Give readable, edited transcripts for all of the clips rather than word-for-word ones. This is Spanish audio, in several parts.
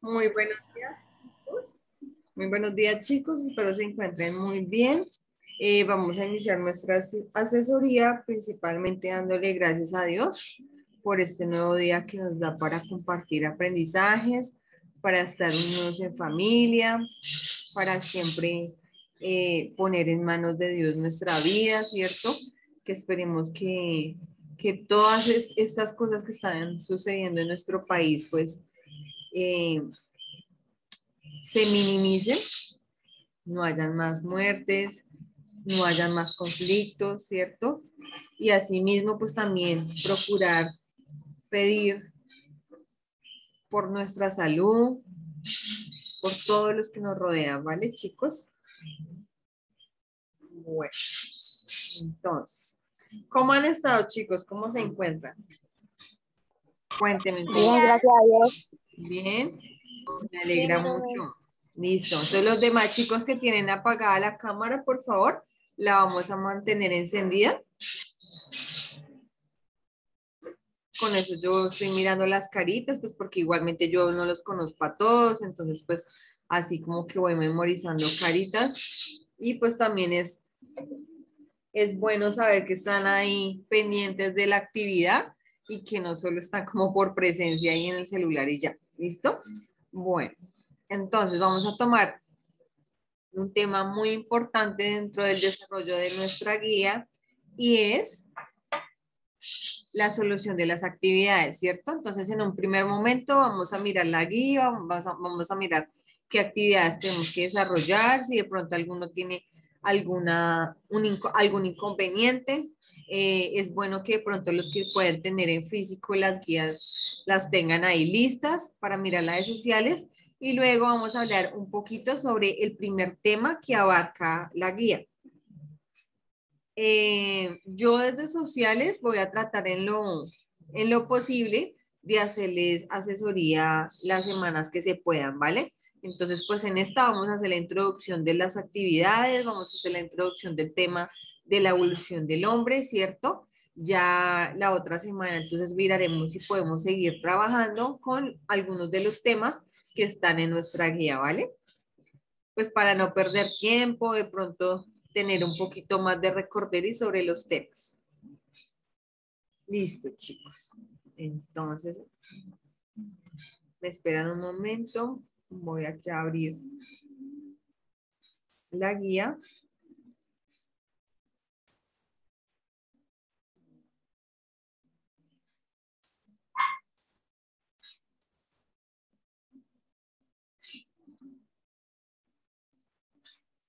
Muy buenos días, chicos. Muy buenos días, chicos. Espero se encuentren muy bien. Vamos a iniciar nuestra asesoría, principalmente dándole gracias a Dios por este nuevo día que nos da para compartir aprendizajes, para estar unidos en familia, para siempre poner en manos de Dios nuestra vida, ¿cierto? Que esperemos que todas estas cosas que están sucediendo en nuestro país, pues, eh, se minimicen, no hayan más muertes, no hayan más conflictos, ¿cierto? Y asimismo, pues también procurar pedir por nuestra salud, por todos los que nos rodean, ¿vale, chicos? Bueno, entonces, ¿cómo han estado, chicos? ¿Cómo se encuentran? Cuéntenme un Bien, poco. gracias a Dios. Bien, me Bien, alegra profe. mucho. Listo. Entonces, los demás chicos que tienen apagada la cámara, por favor, la vamos a mantener encendida. Con eso yo estoy mirando las caritas, pues porque igualmente yo no los conozco a todos, entonces pues así como que voy memorizando caritas y pues también es bueno saber que están ahí pendientes de la actividad y que no solo están como por presencia ahí en el celular y ya, ¿listo? Bueno, entonces vamos a tomar un tema muy importante dentro del desarrollo de nuestra guía y es la solución de las actividades, ¿cierto? Entonces, en un primer momento vamos a mirar la guía, vamos a mirar qué actividades tenemos que desarrollar, si de pronto alguno tiene algún inconveniente. Es bueno que de pronto los que pueden tener en físico las guías las tengan ahí listas para mirar las de sociales y luego vamos a hablar un poquito sobre el primer tema que abarca la guía. Yo desde sociales voy a tratar en lo posible de hacerles asesoría las semanas que se puedan, ¿vale? Entonces, pues en esta vamos a hacer la introducción de las actividades, vamos a hacer la introducción del tema de la evolución del hombre, ¿cierto? Ya la otra semana, entonces miraremos si podemos seguir trabajando con algunos de los temas que están en nuestra guía, ¿vale? Pues para no perder tiempo, de pronto tener un poquito más de recorderis sobre los temas. Listo, chicos. Entonces, me esperan un momento. Voy aquí a abrir la guía.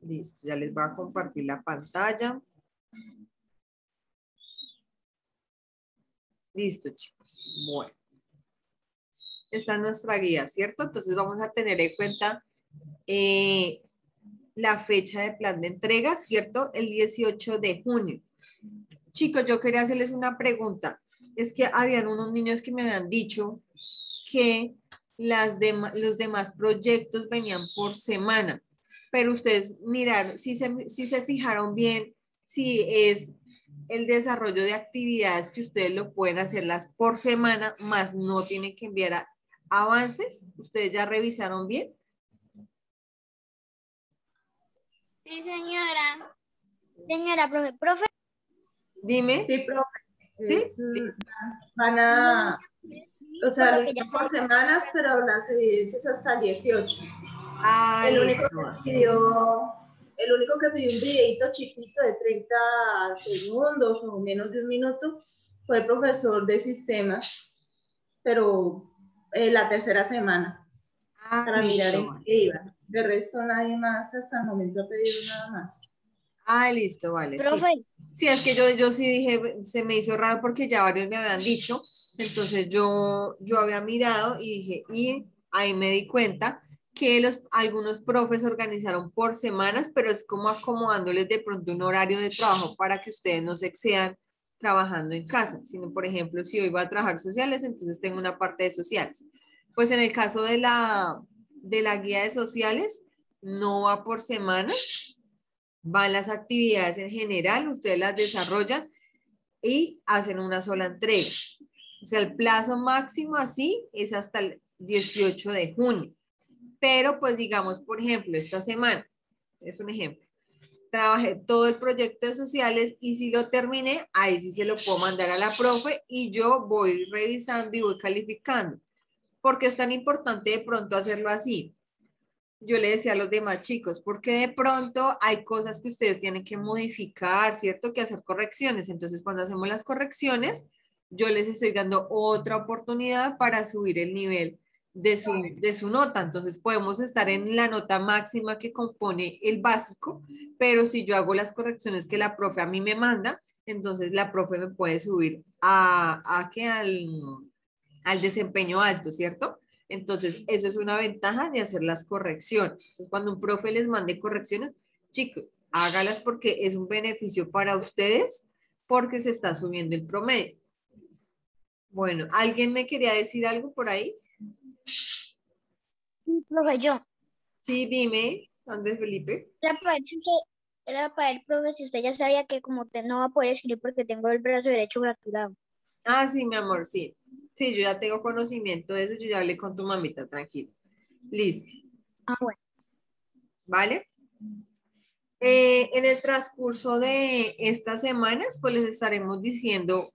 Listo, ya les voy a compartir la pantalla. Listo, chicos. Bueno, esta es nuestra guía, ¿cierto? Entonces vamos a tener en cuenta la fecha de plan de entrega, ¿cierto? El 18 de junio. Chicos, yo quería hacerles una pregunta. Es que habían unos niños que me habían dicho que los demás proyectos venían por semana, pero ustedes miraron, si se fijaron bien, si es el desarrollo de actividades que ustedes lo pueden hacerlas por semana, más no tienen que enviar avances. ¿Ustedes ya revisaron bien? Sí, señora. Señora, profe. Dime. Sí, profe, ¿Sí? Listo. van Lo único a, que o por sea, lo lo que ya hicieron se por semanas, pero las evidencias hasta el 18. Ah, El único listo. que pidió, el único que pidió un videito chiquito de 30 segundos o menos de un minuto fue el profesor de sistemas, pero la tercera semana, Ah, para mirar listo. en qué iba. De resto, nadie más hasta el momento ha pedido nada más. Ah, listo, vale, sí. Profe, Sí, es que yo sí dije, se me hizo raro porque ya varios me habían dicho, entonces yo había mirado y dije, y ahí me di cuenta que algunos profes organizaron por semanas, pero es como acomodándoles de pronto un horario de trabajo para que ustedes no se excedan trabajando en casa, sino por ejemplo, si hoy voy a trabajar sociales, entonces tengo una parte de sociales. Pues en el caso de la guía de sociales, no va por semana, van las actividades en general, ustedes las desarrollan y hacen una sola entrega. O sea, el plazo máximo así es hasta el 18 de junio. Pero pues digamos, por ejemplo, esta semana, es un ejemplo, trabajé todo el proyecto de sociales y si lo terminé, ahí sí se lo puedo mandar a la profe y yo voy revisando y voy calificando. ¿Por qué es tan importante de pronto hacerlo así? Yo le decía a los demás chicos, porque de pronto hay cosas que ustedes tienen que modificar, ¿cierto? Que hacer correcciones. Entonces, cuando hacemos las correcciones, yo les estoy dando otra oportunidad para subir el nivel de su nota. Entonces, podemos estar en la nota máxima que compone el básico, pero si yo hago las correcciones que la profe a mí me manda, entonces la profe me puede subir al desempeño alto, ¿cierto? Entonces, eso es una ventaja de hacer las correcciones. Entonces, cuando un profe les mande correcciones, chicos, hágalas porque es un beneficio para ustedes porque se está subiendo el promedio. Bueno, ¿alguien me quería decir algo por ahí? Sí, profe, yo. Sí, dime, Andrés Felipe. Era para el profe, si usted ya sabía que como usted no va a poder escribir porque tengo el brazo derecho fracturado. Ah, sí, mi amor, sí. Sí, yo ya tengo conocimiento de eso, yo ya hablé con tu mamita, tranquilo. Listo, Ah, bueno. ¿vale? En el transcurso de estas semanas, pues les estaremos diciendo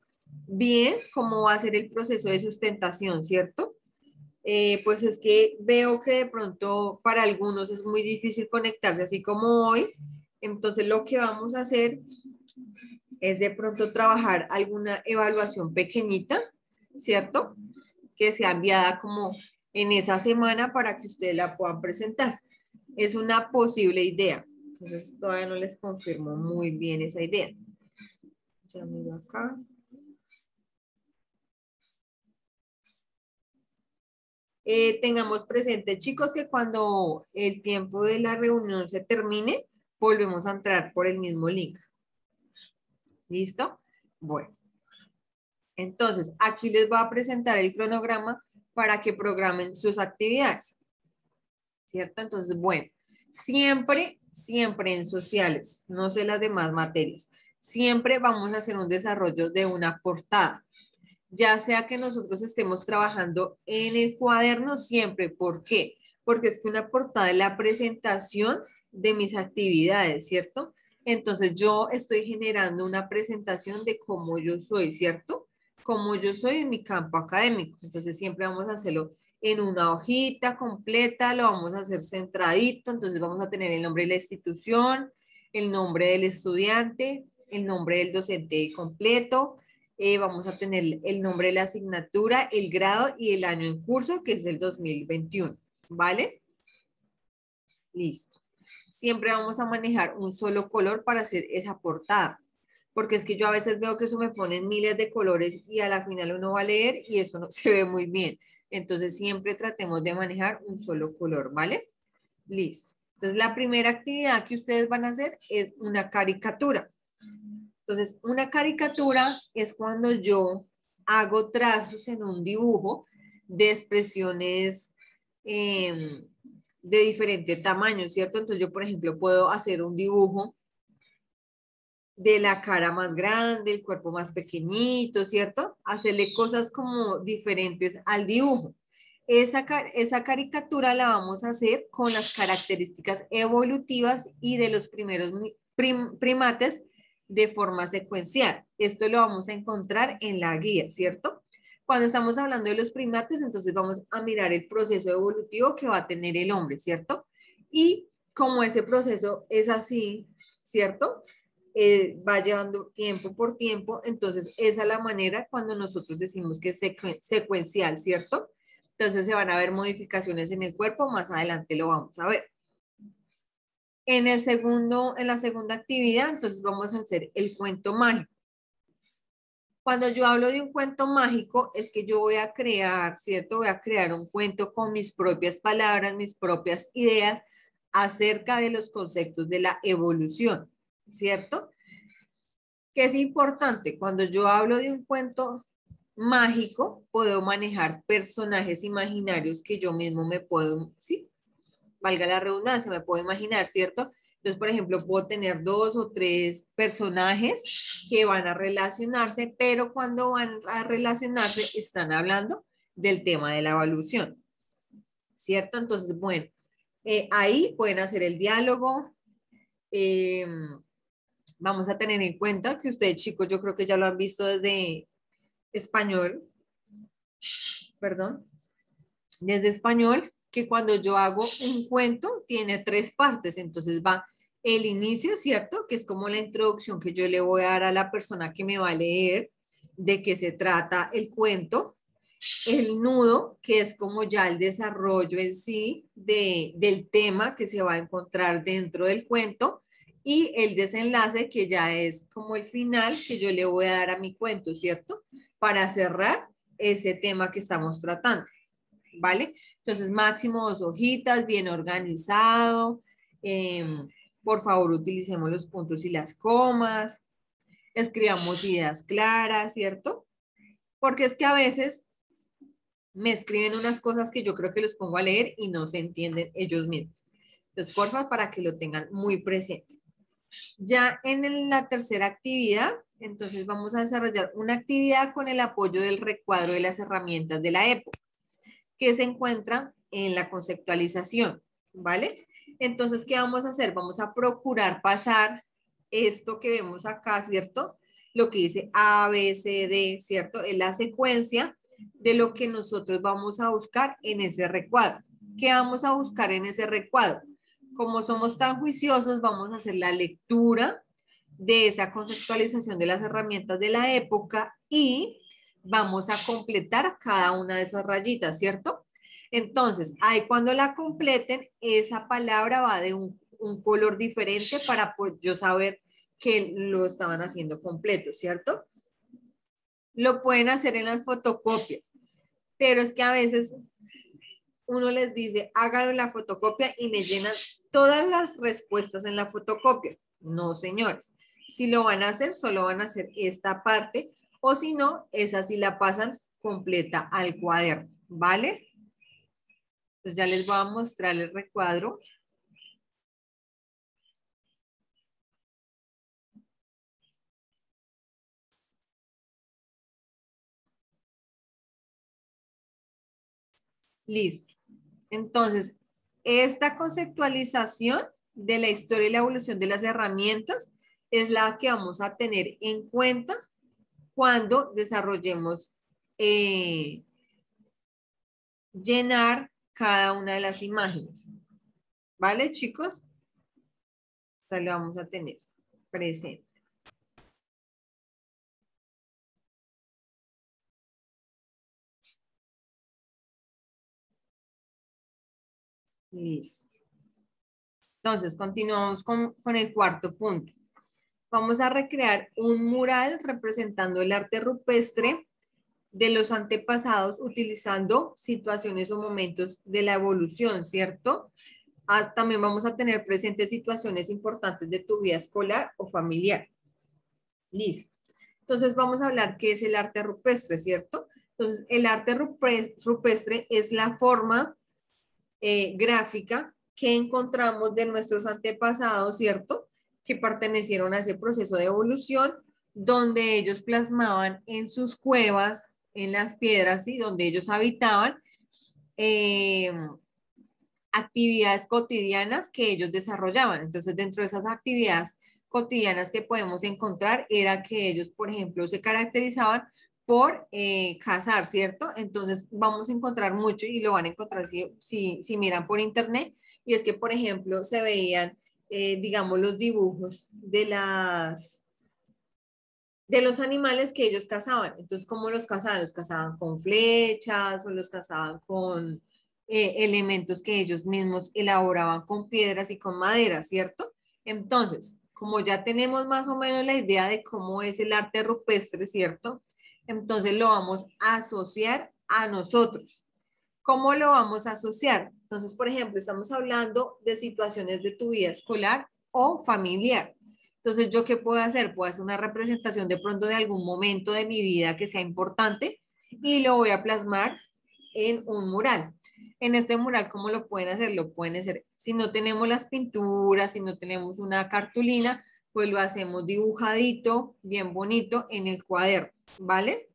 bien cómo va a ser el proceso de sustentación, ¿cierto? Pues es que veo que de pronto para algunos es muy difícil conectarse así como hoy. Entonces lo que vamos a hacer es de pronto trabajar alguna evaluación pequeñita, ¿cierto? Que sea enviada como en esa semana para que ustedes la puedan presentar. Es una posible idea. Entonces todavía no les confirmo muy bien esa idea. Ya miro acá. Tengamos presente, chicos, que cuando el tiempo de la reunión se termine, volvemos a entrar por el mismo link. ¿Listo? Bueno, entonces aquí les voy a presentar el cronograma para que programen sus actividades. ¿Cierto? Entonces, bueno, siempre en sociales, no sé las demás materias, siempre vamos a hacer un desarrollo de una portada. Ya sea que nosotros estemos trabajando en el cuaderno siempre. ¿Por qué? Porque es que una portada es la presentación de mis actividades, ¿cierto? Entonces yo estoy generando una presentación de cómo yo soy, ¿cierto? Cómo yo soy en mi campo académico. Entonces siempre vamos a hacerlo en una hojita completa, lo vamos a hacer centradito, entonces vamos a tener el nombre de la institución, el nombre del estudiante, el nombre del docente completo, vamos a tener el nombre de la asignatura, el grado y el año en curso, que es el 2021, ¿vale? Listo. Siempre vamos a manejar un solo color para hacer esa portada, porque es que yo a veces veo que eso me ponen miles de colores y a la final uno va a leer y eso no se ve muy bien. Entonces siempre tratemos de manejar un solo color, ¿vale? Listo. Entonces la primera actividad que ustedes van a hacer es una caricatura. Entonces, una caricatura es cuando yo hago trazos en un dibujo de expresiones de diferente tamaño, ¿cierto? Entonces yo, por ejemplo, puedo hacer un dibujo de la cara más grande, el cuerpo más pequeñito, ¿cierto? Hacerle cosas como diferentes al dibujo. Esa caricatura la vamos a hacer con las características evolutivas y de los primeros primates de forma secuencial. Esto lo vamos a encontrar en la guía, ¿cierto? Cuando estamos hablando de los primates, entonces vamos a mirar el proceso evolutivo que va a tener el hombre, ¿cierto? Y como ese proceso es así, ¿cierto? Va llevando tiempo por tiempo, entonces esa es la manera cuando nosotros decimos que es secuencial, ¿cierto? Entonces se van a ver modificaciones en el cuerpo, más adelante lo vamos a ver. En la segunda actividad, entonces vamos a hacer el cuento mágico. Cuando yo hablo de un cuento mágico, es que yo voy a crear, ¿cierto? Voy a crear un cuento con mis propias palabras, mis propias ideas acerca de los conceptos de la evolución, ¿cierto? Que es importante, cuando yo hablo de un cuento mágico, puedo manejar personajes imaginarios que yo mismo me puedo, sí, valga la redundancia, me puedo imaginar, ¿cierto? Entonces, por ejemplo, puedo tener 2 o 3 personajes que van a relacionarse, pero cuando van a relacionarse están hablando del tema de la evolución, ¿cierto? Entonces, bueno, ahí pueden hacer el diálogo. Vamos a tener en cuenta que ustedes, chicos, yo creo que ya lo han visto desde español, perdón, desde español, que cuando yo hago un cuento tiene 3 partes, entonces va el inicio, ¿cierto? Que es como la introducción que yo le voy a dar a la persona que me va a leer, de qué se trata el cuento, el nudo, que es como ya el desarrollo en sí del tema que se va a encontrar dentro del cuento, y el desenlace, que ya es como el final que yo le voy a dar a mi cuento, ¿cierto? Para cerrar ese tema que estamos tratando, ¿vale? Entonces, máximo 2 hojitas, bien organizado. Por favor, utilicemos los puntos y las comas. Escribamos ideas claras, ¿cierto? Porque es que a veces me escriben unas cosas que yo creo que los pongo a leer y no se entienden ellos mismos. Entonces, porfa, para que lo tengan muy presente. Ya en la tercera actividad, entonces vamos a desarrollar una actividad con el apoyo del recuadro de las herramientas de la época, que se encuentra en la conceptualización, ¿vale? Entonces, ¿qué vamos a hacer? Vamos a procurar pasar esto que vemos acá, ¿cierto? Lo que dice A, B, C, D, ¿cierto? Es la secuencia de lo que nosotros vamos a buscar en ese recuadro. ¿Qué vamos a buscar en ese recuadro? Como somos tan juiciosos, vamos a hacer la lectura de esa conceptualización de las herramientas de la época y vamos a completar cada una de esas rayitas, ¿cierto? Entonces, ahí cuando la completen, esa palabra va de un color diferente para pues, yo saber que lo estaban haciendo completo, ¿cierto? Lo pueden hacer en las fotocopias, pero es que a veces uno les dice, háganlo en la fotocopia y me llenan todas las respuestas en la fotocopia. No, señores. Si lo van a hacer, solo van a hacer esta parte, o si no, esa sí la pasan completa al cuaderno, ¿vale? Pues ya les voy a mostrar el recuadro. Listo. Entonces, esta conceptualización de la historia y la evolución de las herramientas es la que vamos a tener en cuenta cuando desarrollemos llenar cada una de las imágenes. ¿Vale, chicos? Esta lo vamos a tener presente. Listo. Entonces, continuamos con el cuarto punto. Vamos a recrear un mural representando el arte rupestre de los antepasados utilizando situaciones o momentos de la evolución, ¿cierto? También vamos a tener presentes situaciones importantes de tu vida escolar o familiar. Listo. Entonces vamos a hablar qué es el arte rupestre, ¿cierto? Entonces el arte rupestre es la forma gráfica que encontramos de nuestros antepasados, ¿cierto? Que pertenecieron a ese proceso de evolución, donde ellos plasmaban en sus cuevas, en las piedras, ¿sí? Donde ellos habitaban, actividades cotidianas que ellos desarrollaban. Entonces, dentro de esas actividades cotidianas que podemos encontrar, era que ellos, por ejemplo, se caracterizaban por cazar, ¿cierto? Entonces vamos a encontrar mucho y lo van a encontrar si miran por internet, y es que, por ejemplo, se veían, digamos, los dibujos de los animales que ellos cazaban. Entonces, ¿cómo los cazaban? Los cazaban con flechas o los cazaban con elementos que ellos mismos elaboraban con piedras y con madera, ¿cierto? Entonces, como ya tenemos más o menos la idea de cómo es el arte rupestre, ¿cierto? Entonces lo vamos a asociar a nosotros. ¿Cómo lo vamos a asociar? Entonces, por ejemplo, estamos hablando de situaciones de tu vida escolar o familiar. Entonces, ¿yo qué puedo hacer? Puedo hacer una representación de pronto de algún momento de mi vida que sea importante y lo voy a plasmar en un mural. En este mural, ¿cómo lo pueden hacer? Lo pueden hacer, si no tenemos las pinturas, si no tenemos una cartulina, pues lo hacemos dibujadito, bien bonito en el cuaderno, ¿vale?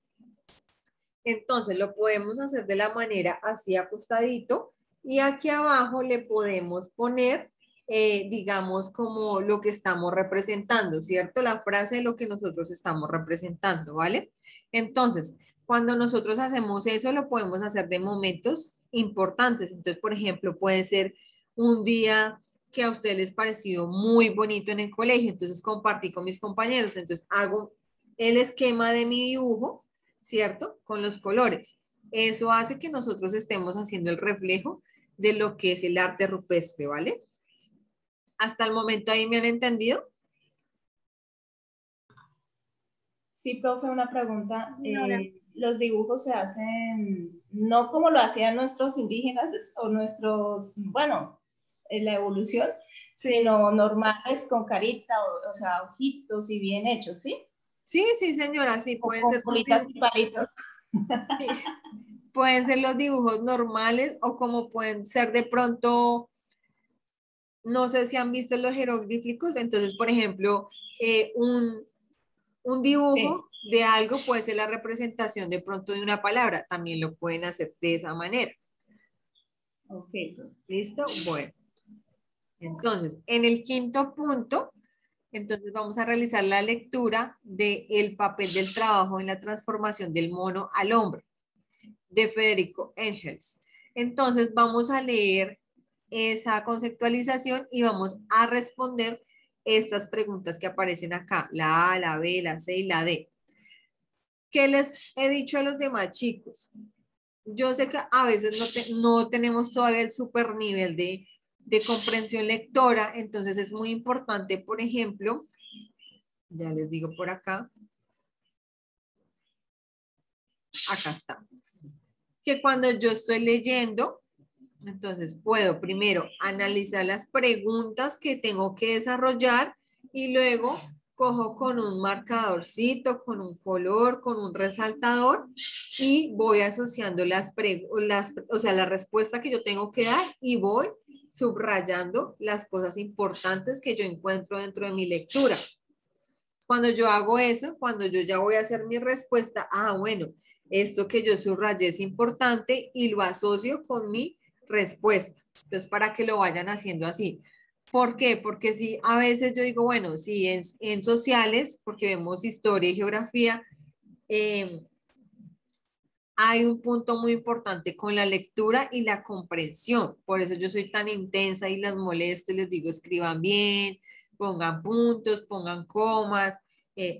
Entonces lo podemos hacer de la manera así acostadito Y aquí abajo le podemos poner, digamos, como lo que estamos representando, ¿cierto? La frase de lo que nosotros estamos representando, ¿vale? Entonces, cuando nosotros hacemos eso, lo podemos hacer de momentos importantes. Entonces, por ejemplo, puede ser un día que a ustedes les pareció muy bonito en el colegio, entonces compartí con mis compañeros, entonces hago el esquema de mi dibujo, ¿cierto? Con los colores. Eso hace que nosotros estemos haciendo el reflejo de lo que es el arte rupestre, ¿vale? Hasta el momento ahí me han entendido. Sí, profe, una pregunta. Nora. Los dibujos se hacen no como lo hacían nuestros indígenas o nuestros, bueno, en la evolución, Sí. sino normales con carita, o sea, ojitos y bien hechos, ¿sí? Sí, sí, señora, sí, O pueden con ser sus bolitas dibujos. y palitos. Sí. Pueden ser los dibujos normales o como pueden ser de pronto, no sé si han visto los jeroglíficos, entonces, por ejemplo, un Sí, dibujo de algo puede ser la representación de pronto de una palabra, también lo pueden hacer de esa manera. ok, profe. ¿Listo? Bueno, entonces, en el quinto punto, entonces vamos a realizar la lectura del papel del trabajo en la transformación del mono al hombre, de Federico Engels. Entonces vamos a leer esa conceptualización y vamos a responder estas preguntas que aparecen acá, la A, la B, la C y la D. ¿Qué les he dicho a los demás chicos? Yo sé que a veces no tenemos todavía el super nivel de comprensión lectora, entonces es muy importante, por ejemplo, ya les digo por acá está, que cuando yo estoy leyendo, entonces puedo primero analizar las preguntas que tengo que desarrollar y luego cojo con un marcadorcito, con un color, con un resaltador y voy asociando o sea, la respuesta que yo tengo que dar y voy subrayando las cosas importantes que yo encuentro dentro de mi lectura. Cuando yo hago eso, cuando yo ya voy a hacer mi respuesta, bueno, esto que yo subrayé es importante y lo asocio con mi respuesta. Entonces, para que lo vayan haciendo así. ¿Por qué? Porque si a veces yo digo, bueno, si en sociales, porque vemos historia y geografía, hay un punto muy importante con la lectura y la comprensión. Por eso yo soy tan intensa y las molesto y les digo, escriban bien, pongan puntos, pongan comas,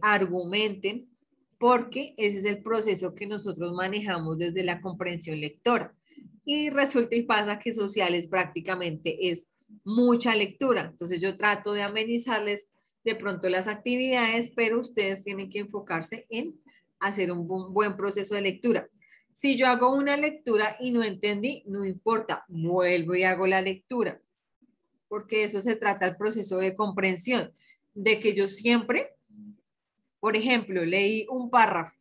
argumenten, porque ese es el proceso que nosotros manejamos desde la comprensión lectora. Y resulta y pasa que sociales prácticamente es mucha lectura. Entonces yo trato de amenizarles de pronto las actividades, pero ustedes tienen que enfocarse en hacer un buen proceso de lectura. Si yo hago una lectura y no entendí, no importa, vuelvo y hago la lectura, porque eso se trata del proceso de comprensión, de que yo siempre, por ejemplo, leí un párrafo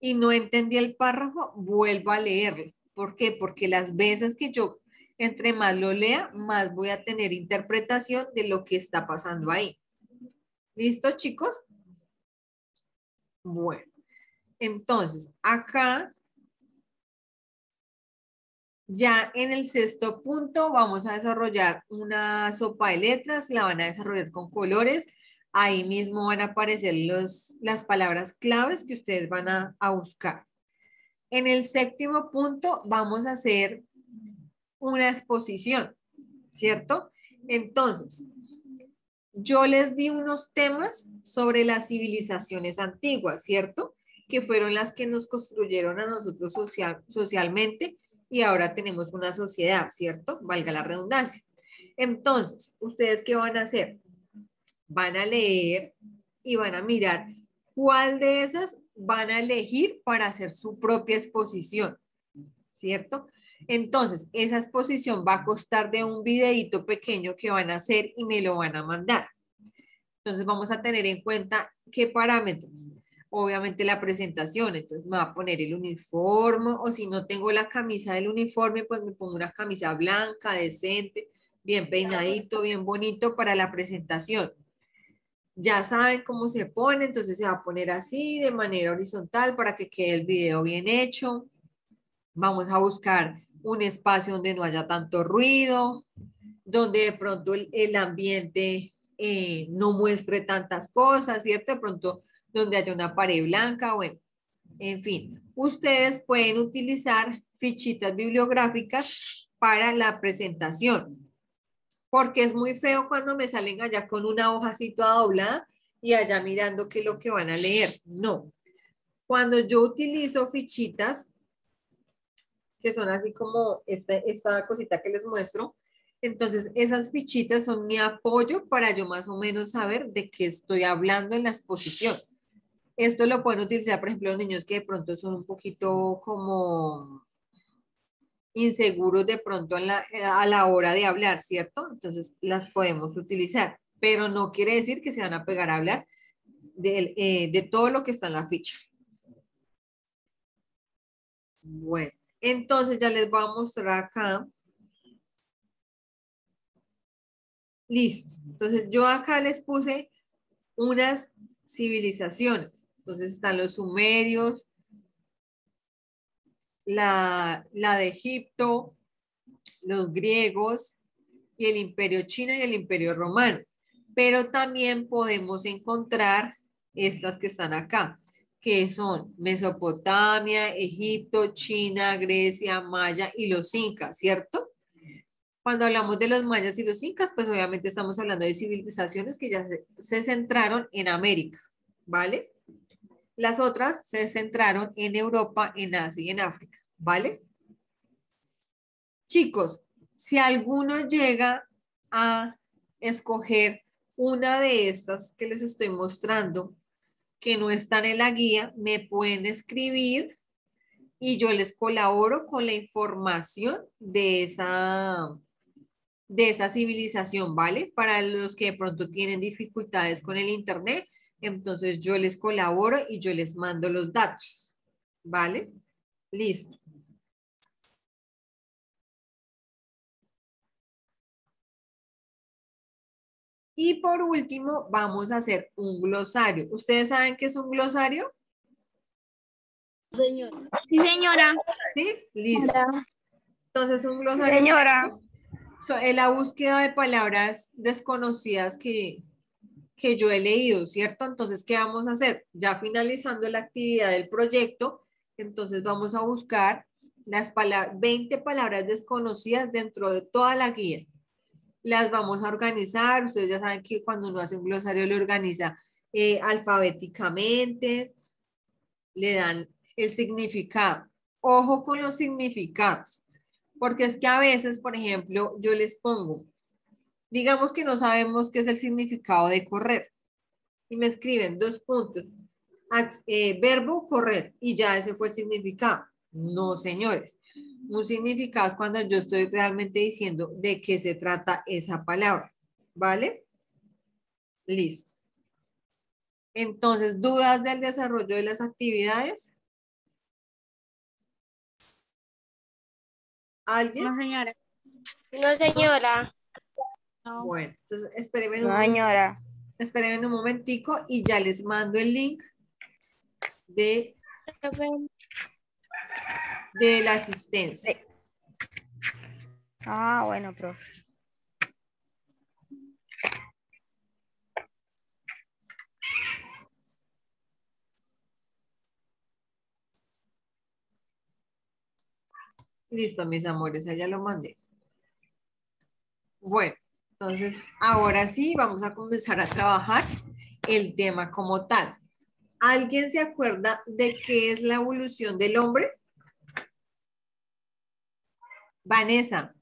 y no entendí el párrafo, vuelvo a leerlo. ¿Por qué? Porque las veces que yo entre más lo lea, más voy a tener interpretación de lo que está pasando ahí. ¿Listo, chicos? Bueno, entonces acá ya en el sexto punto vamos a desarrollar una sopa de letras, la van a desarrollar con colores. Ahí mismo van a aparecer las palabras claves que ustedes van a buscar. En el séptimo punto vamos a hacer una exposición, ¿cierto? Entonces, yo les di unos temas sobre las civilizaciones antiguas, ¿cierto? Que fueron las que nos construyeron a nosotros socialmente y ahora tenemos una sociedad, ¿cierto? Valga la redundancia. Entonces, ¿ustedes qué van a hacer? Van a leer y van a mirar cuál de esas van a elegir para hacer su propia exposición, ¿cierto? Entonces, esa exposición va a costar de un videíto pequeño que van a hacer y me lo van a mandar. Entonces vamos a tener en cuenta qué parámetros. Obviamente la presentación, entonces me va a poner el uniforme o si no tengo la camisa del uniforme, pues me pongo una camisa blanca, decente, bien peinadito, bien bonito para la presentación. Ya saben cómo se pone, entonces se va a poner así de manera horizontal para que quede el video bien hecho. Vamos a buscar un espacio donde no haya tanto ruido, donde de pronto el ambiente no muestre tantas cosas, ¿cierto? De pronto donde haya una pared blanca, bueno, en fin. Ustedes pueden utilizar fichitas bibliográficas para la presentación, porque es muy feo cuando me salen allá con una hoja así toda doblada y allá mirando qué es lo que van a leer. No. Cuando yo utilizo fichitas, que son así como esta cosita que les muestro, entonces esas fichitas son mi apoyo para yo más o menos saber de qué estoy hablando en la exposición. Esto lo pueden utilizar, por ejemplo, los niños que de pronto son un poquito como inseguros de pronto a la hora de hablar, ¿cierto? Entonces las podemos utilizar, pero no quiere decir que se van a pegar a hablar de todo lo que está en la ficha. Bueno, entonces ya les voy a mostrar acá. Listo. Entonces yo acá les puse unas civilizaciones. Entonces están los sumerios, la de Egipto, los griegos y el imperio chino y el imperio romano. Pero también podemos encontrar estas que están acá, que son Mesopotamia, Egipto, China, Grecia, Maya y los incas, ¿cierto? Cuando hablamos de los mayas y los incas, pues obviamente estamos hablando de civilizaciones que ya se centraron en América, ¿vale? Las otras se centraron en Europa, en Asia y en África, ¿vale? Chicos, si alguno llega a escoger una de estas que les estoy mostrando, que no están en la guía, me pueden escribir y yo les colaboro con la información de esa civilización, ¿vale? Para los que de pronto tienen dificultades con el internet, entonces yo les colaboro y yo les mando los datos, ¿vale? Listo. Y por último, vamos a hacer un glosario. ¿Ustedes saben qué es un glosario? Sí, señora. ¿Sí? Listo. Entonces, un glosario Señora. es la búsqueda de palabras desconocidas que yo he leído, ¿cierto? Entonces, ¿qué vamos a hacer? Ya finalizando la actividad del proyecto, entonces vamos a buscar las 20 palabras desconocidas dentro de toda la guía. Las vamos a organizar. Ustedes ya saben que cuando uno hace un glosario lo organiza alfabéticamente, le dan el significado. Ojo con los significados, porque es que a veces, por ejemplo, yo les pongo, digamos que no sabemos qué es el significado de correr y me escriben 2 puntos, verbo correr y ya ese fue el significado. No, señores. Un significado es cuando yo estoy realmente diciendo de qué se trata esa palabra. ¿Vale? Listo. Entonces, ¿dudas del desarrollo de las actividades? ¿Alguien? No, señora. No, señora. No. Bueno, entonces espérenme No, señora. un momentico y ya les mando el link de la asistencia. Ah, bueno, profe. Listo, mis amores, ya lo mandé. Bueno, entonces ahora sí vamos a comenzar a trabajar el tema como tal. ¿Alguien se acuerda de qué es la evolución del hombre? Vanessa.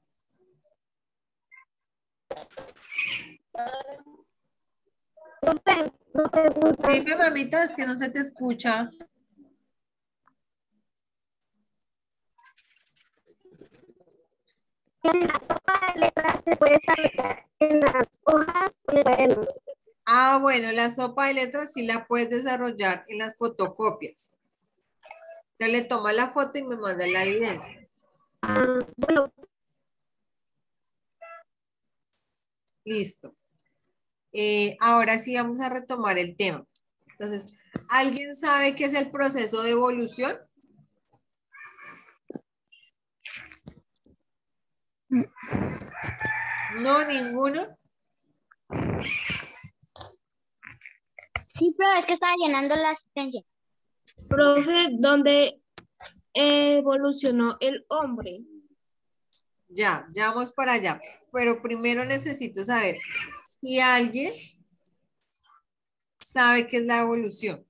Dime, mamita, es que no se te escucha. La sopa de letras se puede desarrollar en las hojas o en el cuaderno. Ah, bueno, la sopa de letras sí la puedes desarrollar en las fotocopias. Ya le toma la foto y me manda la evidencia. Bueno. Listo. Ahora sí vamos a retomar el tema. Entonces, ¿alguien sabe qué es el proceso de evolución? No, ninguno. Sí, pero es que estaba llenando la asistencia. Profe, ¿dónde evolucionó el hombre? Ya vamos para allá. Pero primero necesito saber si alguien sabe qué es la evolución.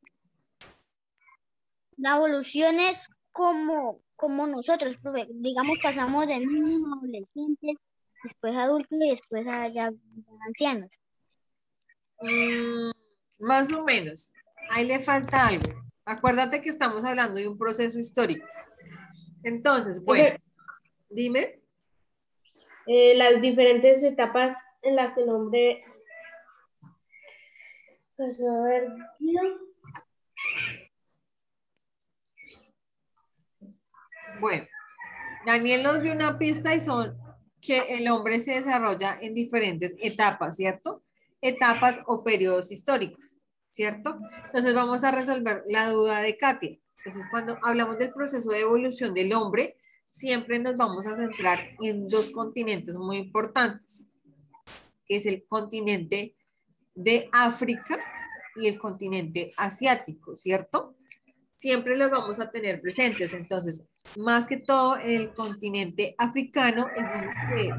La evolución es como nosotros, profe. Digamos, pasamos de niños a adolescentes, después adultos y después a ya ancianos. Más o menos. Ahí le falta algo. Acuérdate que estamos hablando de un proceso histórico. Entonces, bueno, Profe, dime. las diferentes etapas en las que el hombre pasó a ver. Bueno, Daniel nos dio una pista y son que el hombre se desarrolla en diferentes etapas, ¿cierto? Etapas o periodos históricos, ¿cierto? Entonces vamos a resolver la duda de Katia. Entonces cuando hablamos del proceso de evolución del hombre, siempre nos vamos a centrar en dos continentes muy importantes, que es el continente de África y el continente asiático, ¿cierto? Siempre los vamos a tener presentes. Entonces, más que todo, el continente africano es donde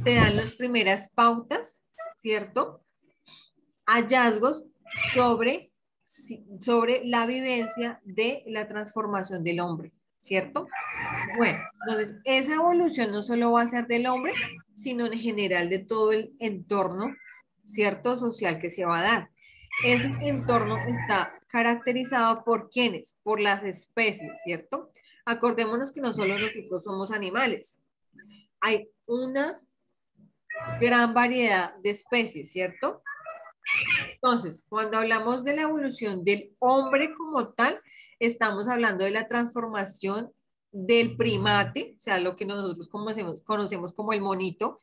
te dan las primeras pautas, ¿cierto? Hallazgos sobre la vivencia de la transformación del hombre, ¿cierto? Bueno, entonces esa evolución no solo va a ser del hombre, sino en general de todo el entorno, ¿cierto? Social que se va a dar. Ese entorno está caracterizado por quiénes, por las especies, ¿cierto? Acordémonos que no solo nosotros somos animales, hay una gran variedad de especies, ¿cierto? Entonces, cuando hablamos de la evolución del hombre como tal, estamos hablando de la transformación del primate, o sea, lo que nosotros conocemos como el monito,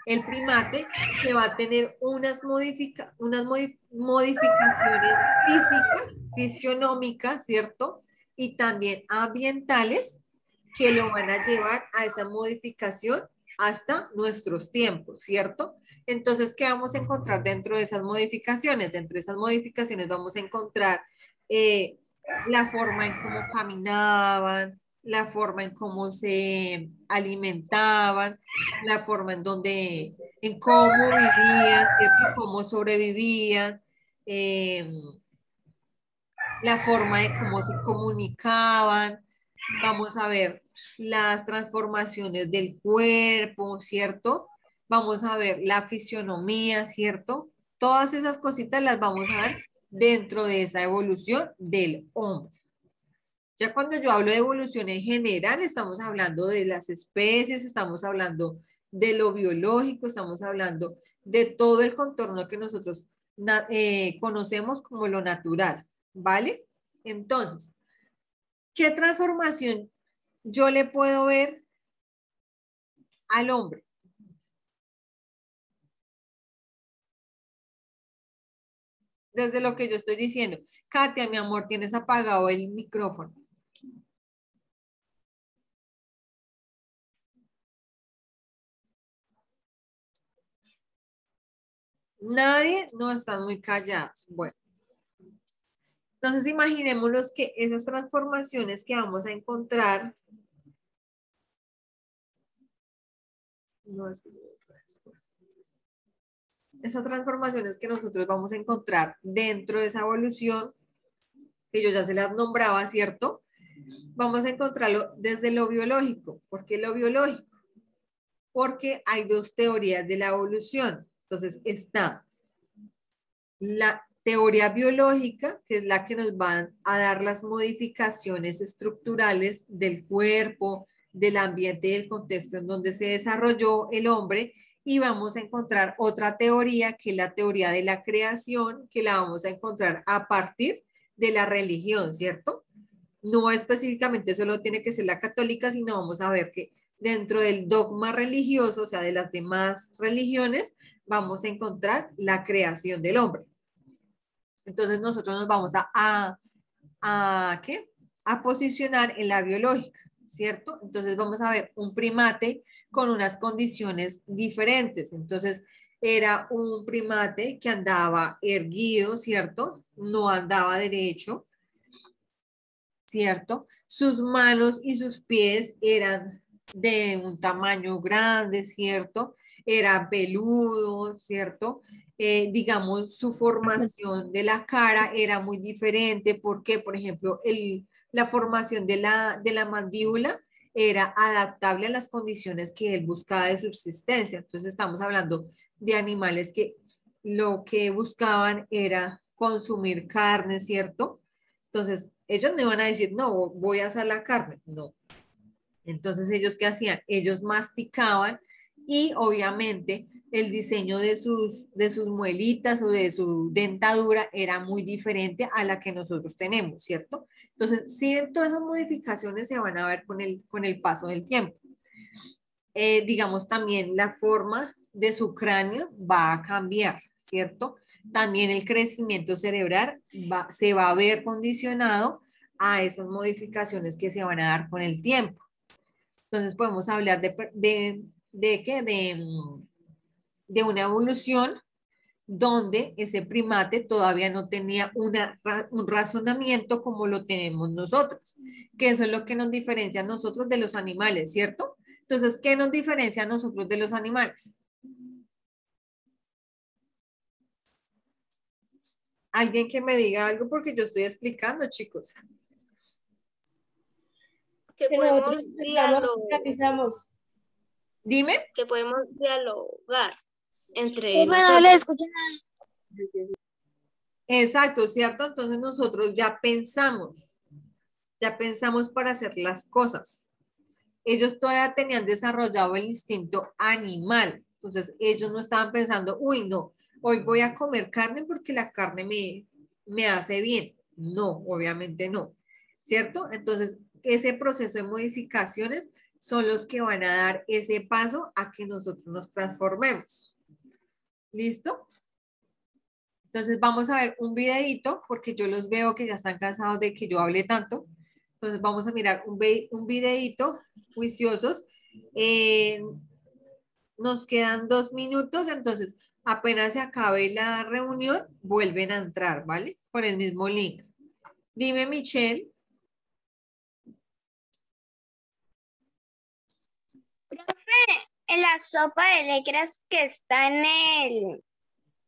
el primate que va a tener unas modificaciones físicas, fisionómicas, ¿cierto? Y también ambientales que lo van a llevar a esa modificación hasta nuestros tiempos, ¿cierto? Entonces, ¿qué vamos a encontrar dentro de esas modificaciones? Dentro de esas modificaciones vamos a encontrar la forma en cómo caminaban, la forma en cómo se alimentaban, la forma en cómo vivían, ¿cierto? Cómo sobrevivían, la forma de cómo se comunicaban. Vamos a ver las transformaciones del cuerpo, ¿cierto? Vamos a ver la fisionomía, ¿cierto? Todas esas cositas las vamos a ver dentro de esa evolución del hombre. Ya cuando yo hablo de evolución en general, estamos hablando de las especies, estamos hablando de lo biológico, estamos hablando de todo el contorno que nosotros conocemos como lo natural, ¿vale? Entonces, ¿qué transformación yo le puedo ver al hombre? Desde lo que yo estoy diciendo. Katia, mi amor, tienes apagado el micrófono. Nadie, no, están muy callados. Bueno. Entonces imaginémonos que esas transformaciones que vamos a encontrar, esas transformaciones que nosotros vamos a encontrar dentro de esa evolución, que yo ya se las nombraba, ¿cierto? Vamos a encontrarlo desde lo biológico. ¿Por qué lo biológico? Porque hay dos teorías de la evolución. Entonces está la teoría biológica, que es la que nos van a dar las modificaciones estructurales del cuerpo, del ambiente y del contexto en donde se desarrolló el hombre, y vamos a encontrar otra teoría, que es la teoría de la creación, que la vamos a encontrar a partir de la religión, ¿cierto? No específicamente solo tiene que ser la católica, sino vamos a ver que dentro del dogma religioso, o sea, de las demás religiones, vamos a encontrar la creación del hombre. Entonces nosotros nos vamos ¿qué? A posicionar en la biológica, ¿cierto? Entonces vamos a ver un primate con unas condiciones diferentes. Entonces era un primate que andaba erguido, ¿cierto? No andaba derecho, ¿cierto? Sus manos y sus pies eran de un tamaño grande, ¿cierto? Era peludo, ¿cierto? Digamos, su formación de la cara era muy diferente porque, por ejemplo, la formación de la mandíbula era adaptable a las condiciones que él buscaba de subsistencia. Entonces estamos hablando de animales que lo que buscaban era consumir carne, ¿cierto? Entonces, ellos no iban a decir, no, voy a hacer la carne, no. Entonces, ¿ellos qué hacían? Ellos masticaban y obviamente el diseño de sus muelitas o de su dentadura era muy diferente a la que nosotros tenemos, ¿cierto? Entonces, sí, todas esas modificaciones se van a ver con el paso del tiempo. Digamos, también la forma de su cráneo va a cambiar, ¿cierto? También el crecimiento cerebral se va a ver condicionado a esas modificaciones que se van a dar con el tiempo. Entonces podemos hablar de una evolución donde ese primate todavía no tenía un razonamiento como lo tenemos nosotros, que eso es lo que nos diferencia a nosotros de los animales, ¿cierto? Entonces, ¿qué nos diferencia a nosotros de los animales? Alguien que me diga algo porque yo estoy explicando, chicos. Que podemos dialogar. Dime. Que podemos dialogar entre Bueno, no nosotros. le escucho nada. Exacto, ¿cierto? Entonces nosotros ya pensamos para hacer las cosas. Ellos todavía tenían desarrollado el instinto animal. Entonces ellos no estaban pensando, uy, no, hoy voy a comer carne porque la carne me hace bien. No, obviamente no, ¿cierto? Entonces ese proceso de modificaciones son los que van a dar ese paso a que nosotros nos transformemos. ¿Listo? Entonces vamos a ver un videito porque yo los veo que ya están cansados de que yo hable tanto. Entonces vamos a mirar un videito, juiciosos. Nos quedan 2 minutos, entonces apenas se acabe la reunión, vuelven a entrar, ¿vale? Por el mismo link. Dime, Michelle. Profe, en la sopa de letras que está en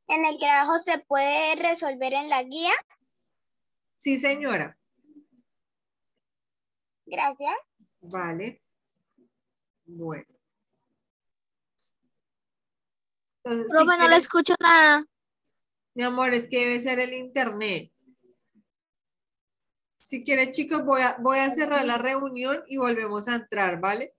el trabajo se puede resolver en la guía. Sí, señora. Gracias. Vale. Bueno. Entonces, Profe, no le escucho nada. Mi amor, es que debe ser el internet. Si quieren, chicos, voy a cerrar la reunión y volvemos a entrar, ¿vale?